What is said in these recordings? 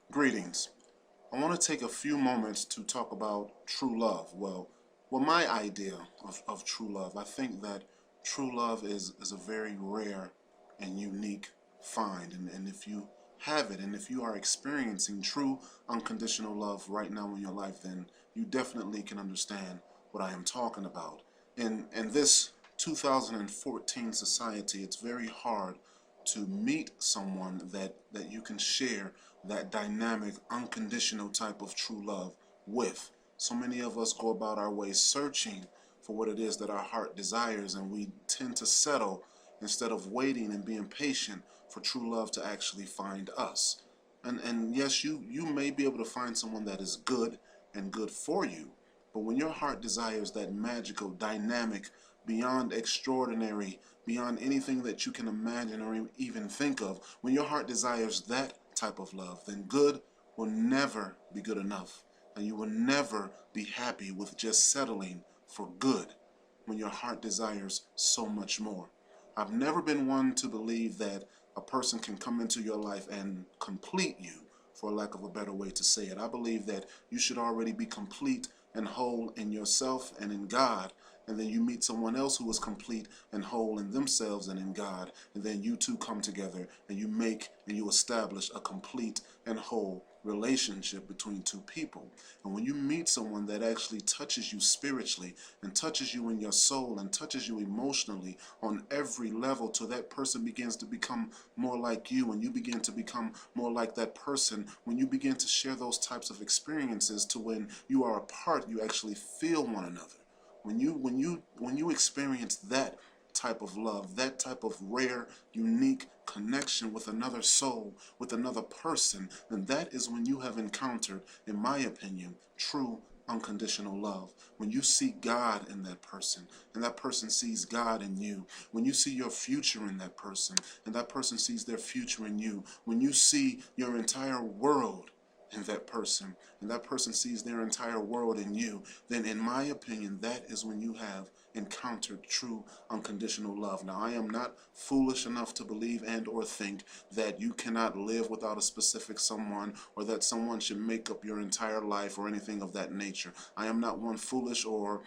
Greetings. I want to take a few moments to talk about true love. Well, my idea of true love, I think that true love is a very rare and unique find. And if you have it, and if you are experiencing true unconditional love right now in your life, then you definitely can understand what I am talking about. In this 2014 society, it's very hard to meet someone that you can share that dynamic, unconditional type of true love with. So many of us go about our way searching for what it is that our heart desires, and we tend to settle instead of waiting and being patient for true love to actually find us. And yes, you may be able to find someone that is good and good for you, but when your heart desires that magical, dynamic, beyond extraordinary, beyond anything that you can imagine or even think of, when your heart desires that type of love, then good will never be good enough. And you will never be happy with just settling for good when your heart desires so much more. I've never been one to believe that a person can come into your life and complete you, for lack of a better way to say it. I believe that you should already be complete and whole in yourself and in God, and then you meet someone else who is complete and whole in themselves and in God, and then you two come together and you make and you establish a complete and whole relationship between two people. And when you meet someone that actually touches you spiritually and touches you in your soul and touches you emotionally on every level, till that person begins to become more like you and you begin to become more like that person, when you begin to share those types of experiences, to when you are apart, you actually feel one another. When you experience that type of love, that type of rare, unique connection with another soul, with another person, then that is when you have encountered, in my opinion, true unconditional love. When you see God in that person, and that person sees God in you. When you see your future in that person, and that person sees their future in you. When you see your entire world in that person, and that person sees their entire world in you, then in my opinion, that is when you have encountered true unconditional love. Now, I am not foolish enough to believe and or think that you cannot live without a specific someone, or that someone should make up your entire life or anything of that nature. I am not one foolish or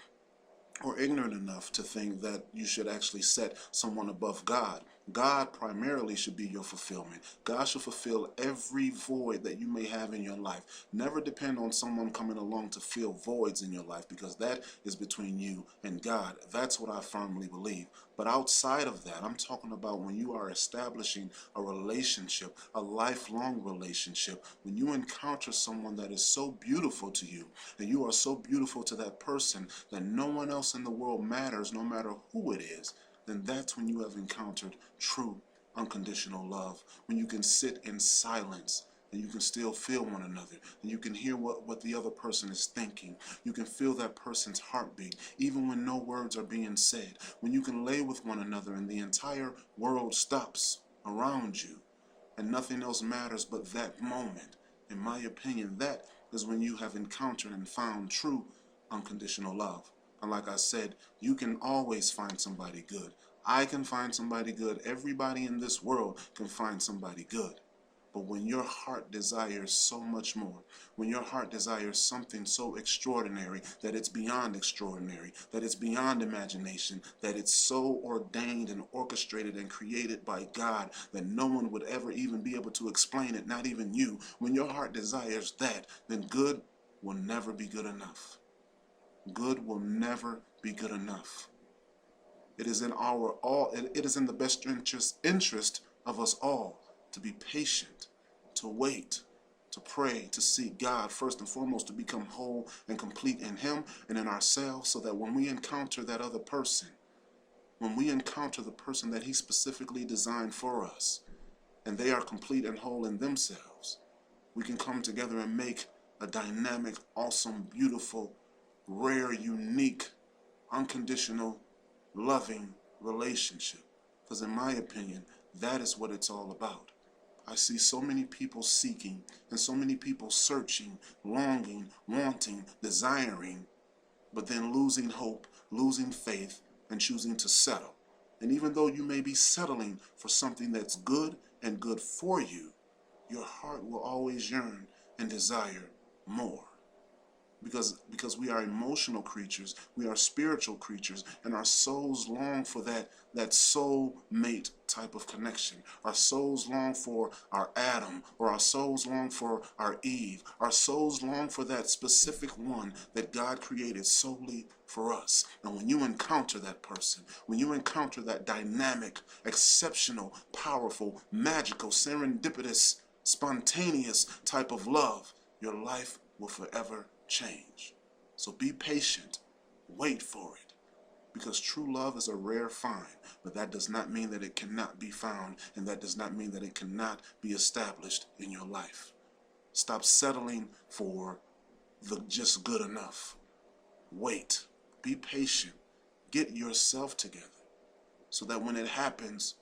ignorant enough to think that you should actually set someone above God. God primarily should be your fulfillment. God should fulfill every void that you may have in your life. Never depend on someone coming along to fill voids in your life, because that is between you and God. That's what I firmly believe. But outside of that, I'm talking about when you are establishing a relationship, a lifelong relationship, when you encounter someone that is so beautiful to you, and you are so beautiful to that person that no one else in the world matters, no matter who it is, then that's when you have encountered true unconditional love. When you can sit in silence and you can still feel one another, and you can hear what the other person is thinking. You can feel that person's heartbeat, even when no words are being said. When you can lay with one another and the entire world stops around you, and nothing else matters but that moment. In my opinion, that is when you have encountered and found true unconditional love. And like I said, you can always find somebody good. I can find somebody good. Everybody in this world can find somebody good. But when your heart desires so much more, when your heart desires something so extraordinary that it's beyond extraordinary, that it's beyond imagination, that it's so ordained and orchestrated and created by God that no one would ever even be able to explain it, not even you, when your heart desires that, then good will never be good enough. Good will never be good enough. It is in our all. It is in the best interest of us all to be patient, to wait, to pray, to seek God first and foremost, to become whole and complete in Him and in ourselves, so that when we encounter that other person, when we encounter the person that He specifically designed for us, and they are complete and whole in themselves, we can come together and make a dynamic, awesome, beautiful, rare, unique, unconditional, loving relationship. Because in my opinion, that is what it's all about. I see so many people seeking and so many people searching, longing, wanting, desiring, but then losing hope, losing faith, and choosing to settle. And even though you may be settling for something that's good and good for you, your heart will always yearn and desire more. Because we are emotional creatures, we are spiritual creatures, and our souls long for that soul mate type of connection. Our souls long for our Adam, or our souls long for our Eve. Our souls long for that specific one that God created solely for us. And when you encounter that person, when you encounter that dynamic, exceptional, powerful, magical, serendipitous, spontaneous type of love, your life will forever change. So be patient, wait for it, because true love is a rare find, but that does not mean that it cannot be found, and that does not mean that it cannot be established in your life. Stop settling for the just good enough. Wait, be patient, get yourself together, so that when it happens,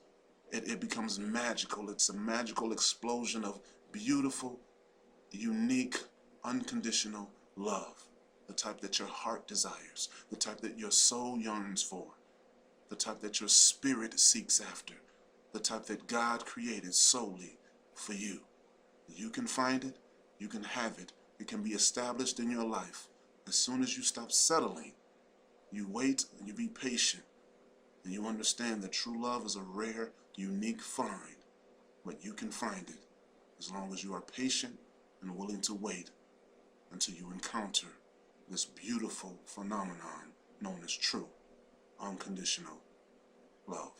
it becomes magical. It's a magical explosion of beautiful, unique, unconditional love, the type that your heart desires, the type that your soul yearns for, the type that your spirit seeks after, the type that God created solely for you. You can find it, you can have it, it can be established in your life. As soon as you stop settling, you wait and you be patient, and you understand that true love is a rare, unique find, but you can find it as long as you are patient and willing to wait until you encounter this beautiful phenomenon known as true, unconditional love.